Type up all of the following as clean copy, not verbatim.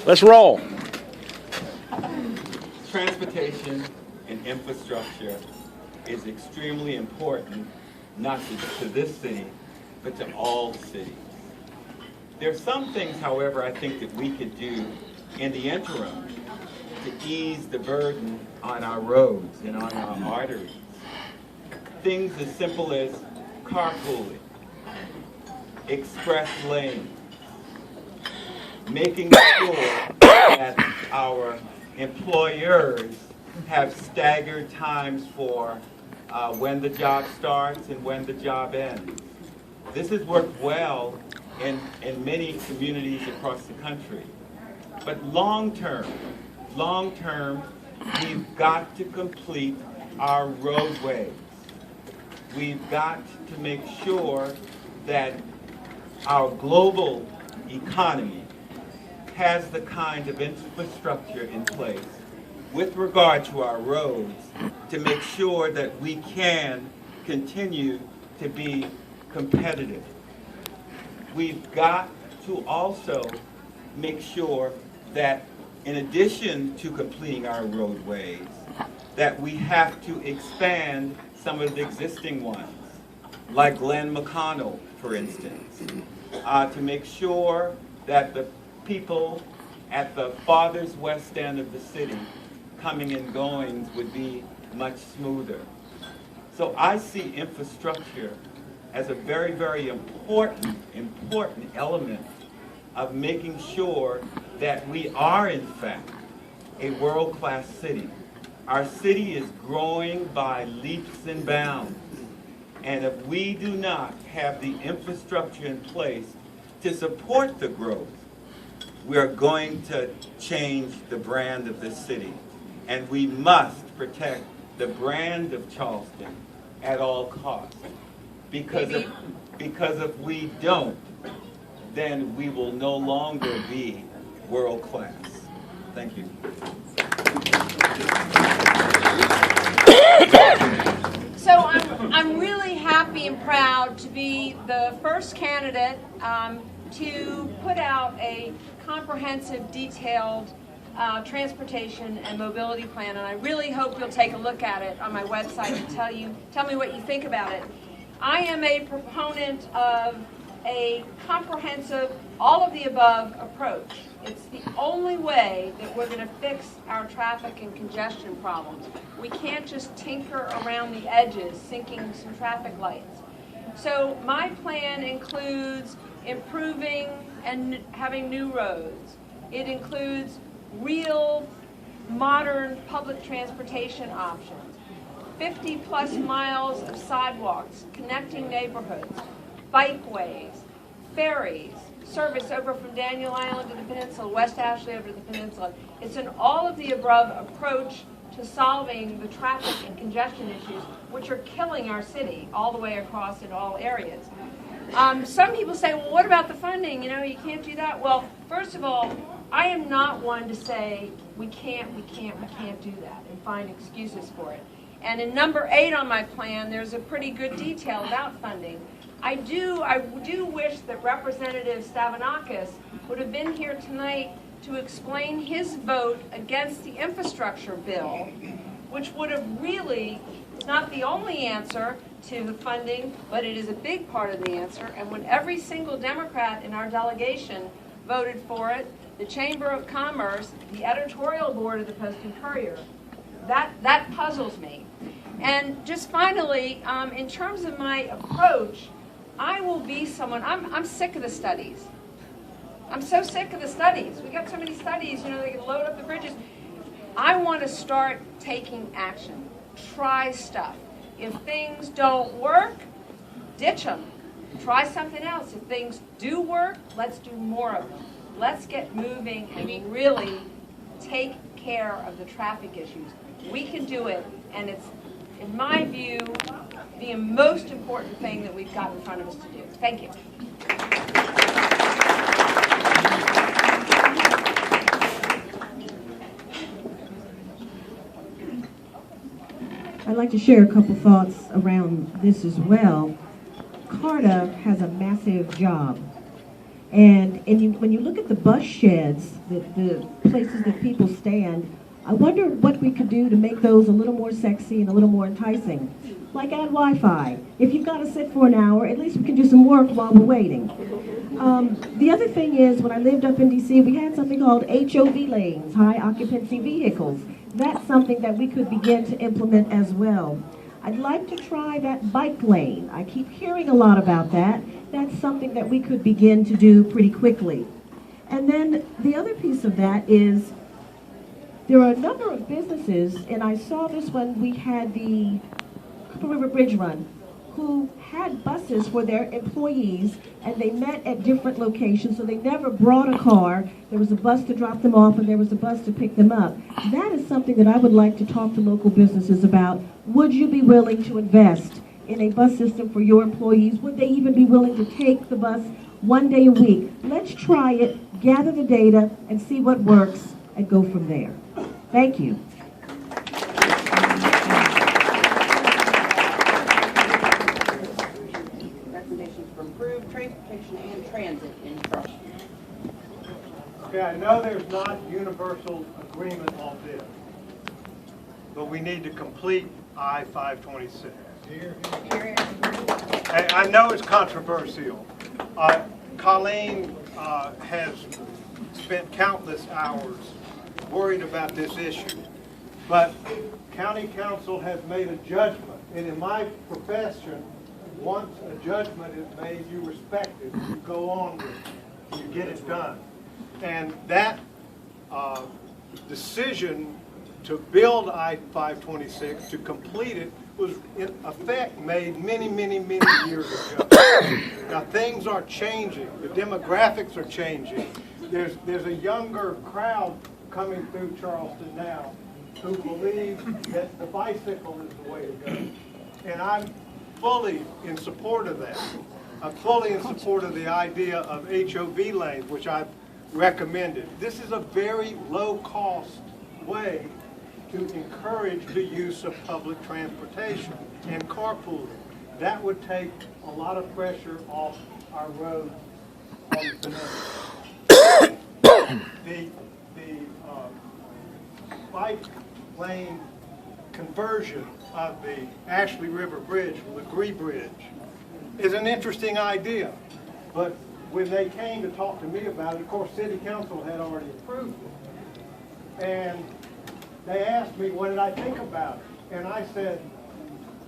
Let's roll. Transportation and infrastructure is extremely important, not to this city, but to all cities. There are some things, however, I think that we could do in the interim to ease the burden on our roads and on our arteries. Things as simple as carpooling, express lanes, making sure that our employers have staggered times for when the job starts and when the job ends. This has worked well in many communities across the country. But long term, we've got to complete our roadways. We've got to make sure that our global economy has the kind of infrastructure in place with regard to our roads to make sure that we can continue to be competitive. We've got to also make sure that in addition to completing our roadways, that we have to expand some of the existing ones, like Glen McConnell, for instance, to make sure that the people at the farthest west end of the city coming and goings would be much smoother. So I see infrastructure as a very, very important element of making sure that we are, in fact, a world-class city. Our city is growing by leaps and bounds. And if we do not have the infrastructure in place to support the growth, we are going to change the brand of this city. And we must protect the brand of Charleston at all costs. Because if we don't, then we will no longer be world class. Thank you. So I'm really happy and proud to be the first candidate to put out a comprehensive, detailed transportation and mobility plan, and I really hope you'll take a look at it on my website and tell me what you think about it. I am a proponent of a comprehensive, all of the above approach. It's the only way that we're going to fix our traffic and congestion problems. We can't just tinker around the edges, sinking some traffic lights. So my plan includes improving and having new roads. It includes real modern public transportation options, 50-plus miles of sidewalks connecting neighborhoods, bikeways, ferries, service over from Daniel Island to the peninsula, West Ashley over to the peninsula. It's an all-of-the-above approach to solving the traffic and congestion issues, which are killing our city all the way across in all areas. Some people say, well, what about the funding? You know, you can't do that. Well, first of all, I am not one to say we can't do that and find excuses for it. And in number 8 on my plan, there's a pretty good detail about funding. I do wish that Representative Stavronakis would have been here tonight to explain his vote against the infrastructure bill, which would have really, it's not the only answer to the funding, but it is a big part of the answer. And when every single Democrat in our delegation voted for it, the Chamber of Commerce, the editorial board of the Post and Courier, that puzzles me. And just finally, in terms of my approach, I will be someone, I'm sick of the studies. I'm so sick of the studies. We got so many studies, you know, they can load up the bridges. I want to start taking action. Try stuff. If things don't work, ditch them. Try something else. If things do work, let's do more of them. Let's get moving and really take care of the traffic issues. We can do it, and it's, in my view, the most important thing that we've got in front of us to do. Thank you. I'd like to share a couple thoughts around this as well. CARTA has a massive job, And when you look at the bus sheds, the places that people stand, I wonder what we could do to make those a little more sexy and a little more enticing. Like add Wi-Fi. If you've got to sit for an hour, at least we can do some work while we're waiting. The other thing is, when I lived up in D.C., we had something called HOV lanes, high occupancy vehicles. That's something that we could begin to implement as well. I'd like to try that bike lane. I keep hearing a lot about that. That's something that we could begin to do pretty quickly. And then the other piece of that is, there are a number of businesses, and I saw this when we had the Cooper River Bridge Run, who had buses for their employees, and they met at different locations, so they never brought a car. There was a bus to drop them off, and there was a bus to pick them up. That is something that I would like to talk to local businesses about. Would you be willing to invest in a bus system for your employees? Would they even be willing to take the bus one day a week? Let's try it, gather the data, and see what works, and go from there. Thank you. Recommendations for improved transportation and transit in Charleston. Okay, I know there's not universal agreement on this, but we need to complete I-526. I know it's controversial. Colleen has spent countless hours worried about this issue, but county council has made a judgment, and in my profession, once a judgment is made, you respect it, you go on with it, you get it done. And that decision to build I-526, to complete it, was in effect made many, many, many years ago. Now things are changing, the demographics are changing. There's a younger crowd coming through Charleston now who believe that the bicycle is the way to go. And I'm fully in support of that. I'm fully in support of the idea of HOV lanes, which I've recommended. This is a very low-cost way to encourage the use of public transportation and carpooling. That would take a lot of pressure off our roads on the peninsula. The bike lane conversion of the Ashley River Bridge, Legree Bridge, is an interesting idea. But when they came to talk to me about it, of course, City Council had already approved it. And they asked me, what did I think about it? And I said,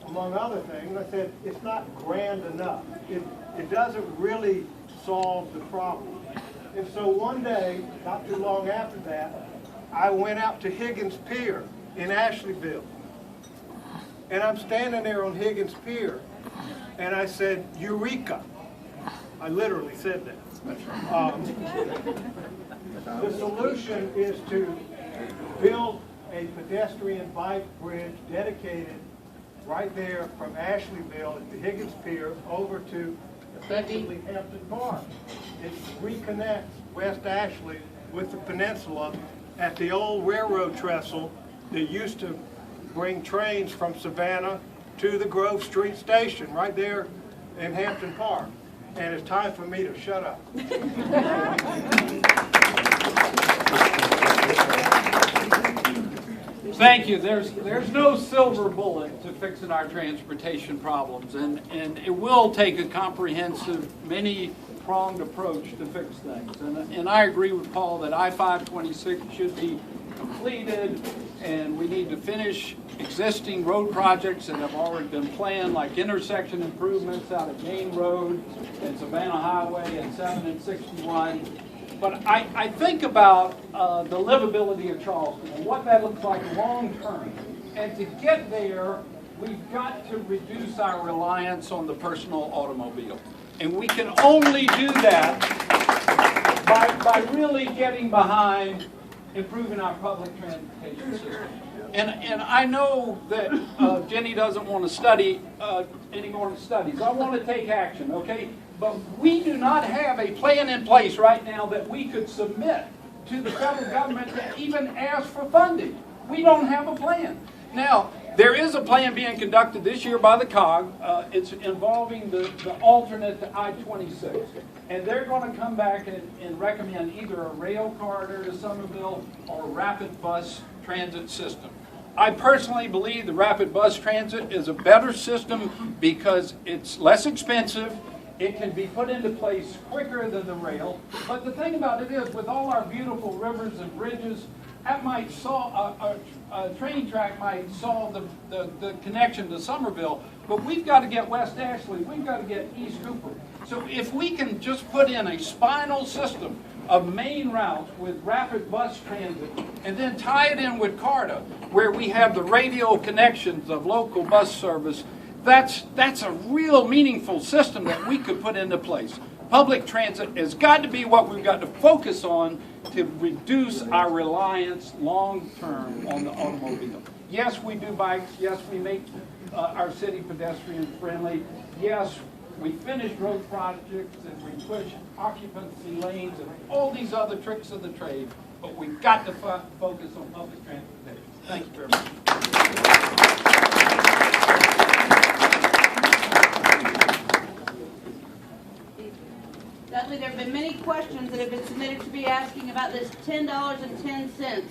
among other things, I said, it's not grand enough. It doesn't really solve the problem. And so one day, not too long after that, I went out to Higgins Pier in Ashleyville. And I'm standing there on Higgins Pier, and I said, Eureka. I literally said that. The solution is to build a pedestrian bike bridge dedicated right there from Ashleyville at the Higgins Pier over to effectively Hampton Park. It reconnects West Ashley with the peninsula at the old railroad trestle that used to bring trains from Savannah to the Grove Street station right there in Hampton Park. And it's time for me to shut up. Thank you. There's no silver bullet to fixing our transportation problems, and it will take a comprehensive, many-pronged approach to fix things. And I agree with Paul that I-526 should be completed, and we need to finish existing road projects that have already been planned, like intersection improvements out of Main Road and Savannah Highway and 7 and 61. But I think about the livability of Charleston and what that looks like long term. And to get there, we've got to reduce our reliance on the personal automobile. And we can only do that by really getting behind improving our public transportation system. And I know that Jenny doesn't want to study any more studies. I want to take action, okay? But we do not have a plan in place right now that we could submit to the federal government to even ask for funding. We don't have a plan. Now, there is a plan being conducted this year by the COG. It's involving the alternate to I-26. And they're going to come back and recommend either a rail corridor to Somerville or a rapid bus transit system. I personally believe the rapid bus transit is a better system because it's less expensive. It can be put into place quicker than the rail. But the thing about it is, with all our beautiful rivers and bridges, that might solve, a train track might solve the connection to Somerville, but we've got to get West Ashley, we've got to get East Cooper. So if we can just put in a spinal system of main routes with rapid bus transit, and then tie it in with CARTA, where we have the radial connections of local bus service, that's a real meaningful system that we could put into place. Public transit has got to be what we've got to focus on to reduce our reliance long-term on the automobile. Yes, we do bikes. Yes, we make our city pedestrian-friendly. Yes, we finish road projects and we push occupancy lanes and all these other tricks of the trade, but we've got to focus on public transportation. Thank you very much. Dudley, there have been many questions that have been submitted to be asking about this $10.10.